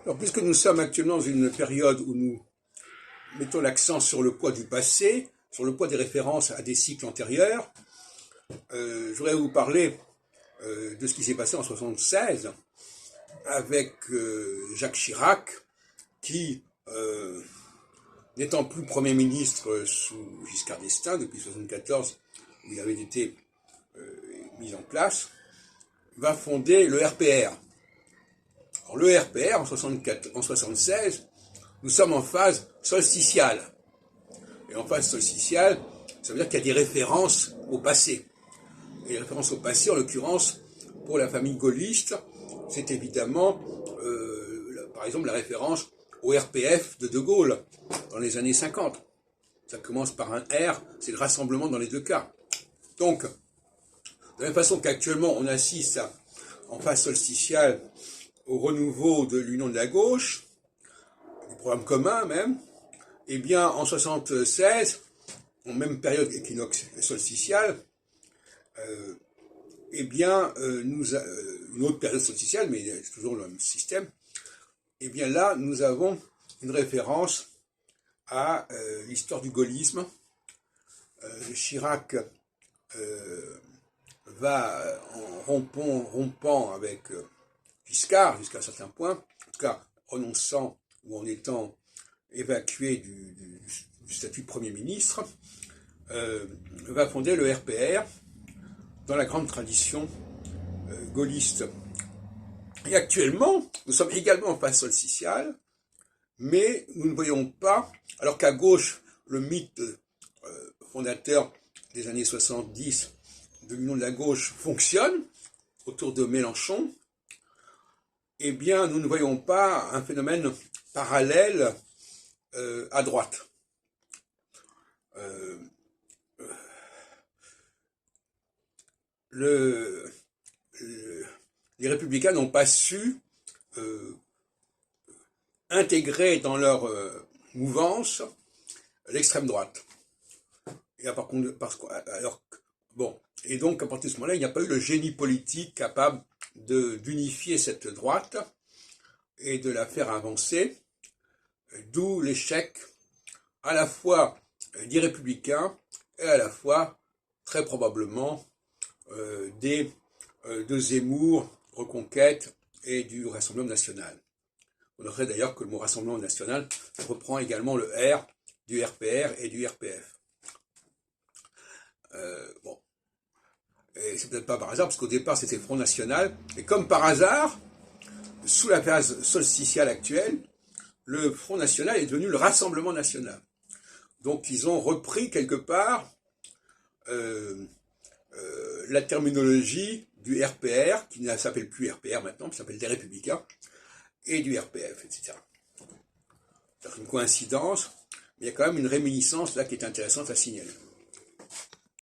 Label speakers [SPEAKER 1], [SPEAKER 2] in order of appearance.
[SPEAKER 1] Alors, puisque nous sommes actuellement dans une période où nous mettons l'accent sur le poids du passé, sur le poids des références à des cycles antérieurs, je voudrais vous parler de ce qui s'est passé en 1976 avec Jacques Chirac, qui, n'étant plus Premier ministre sous Giscard d'Estaing depuis 1974, où il avait été mis en place, va fonder le RPR. Alors, le RPR, en 1976, nous sommes en phase solsticiale. Et en phase solsticiale, ça veut dire qu'il y a des références au passé. Et les références au passé, en l'occurrence, pour la famille gaulliste, c'est évidemment, par exemple, la référence au RPF de De Gaulle, dans les années 50. Ça commence par un R, c'est le rassemblement dans les deux cas. Donc, de la même façon qu'actuellement, on assiste en phase solsticiale au renouveau de l'union de la gauche, du programme commun même, eh bien, en 1976, en même période équinoxe solsticiale, eh bien, une autre période solsticiale, mais c'est toujours le même système, eh bien là, nous avons une référence à l'histoire du gaullisme. Chirac va en rompant avec Giscard, jusqu'à un certain point, en tout cas renonçant ou en étant évacué du statut de Premier ministre, va fonder le RPR dans la grande tradition gaulliste. Et actuellement, nous sommes également en phase solsticiale, mais nous ne voyons pas, alors qu'à gauche, le mythe fondateur des années 70 de l'union de la gauche fonctionne, autour de Mélenchon, eh bien, nous ne voyons pas un phénomène parallèle à droite. Les Républicains n'ont pas su intégrer dans leur mouvance l'extrême droite. Et et donc, à partir de ce moment-là, il n'y a pas eu le génie politique capable d'unifier cette droite et de la faire avancer, d'où l'échec à la fois des Républicains et à la fois, très probablement, de Zemmour, Reconquête et du Rassemblement national. On noterait d'ailleurs que le mot Rassemblement national reprend également le R du RPR et du RPF. Bon. Et c'est peut-être pas par hasard, parce qu'au départ c'était Front National, et comme par hasard, sous la phase solsticiale actuelle, le Front National est devenu le Rassemblement National. Donc ils ont repris quelque part la terminologie du RPR, qui ne s'appelle plus RPR maintenant, qui s'appelle des Républicains, et du RPF, etc. C'est une coïncidence, mais il y a quand même une réminiscence là qui est intéressante à signaler.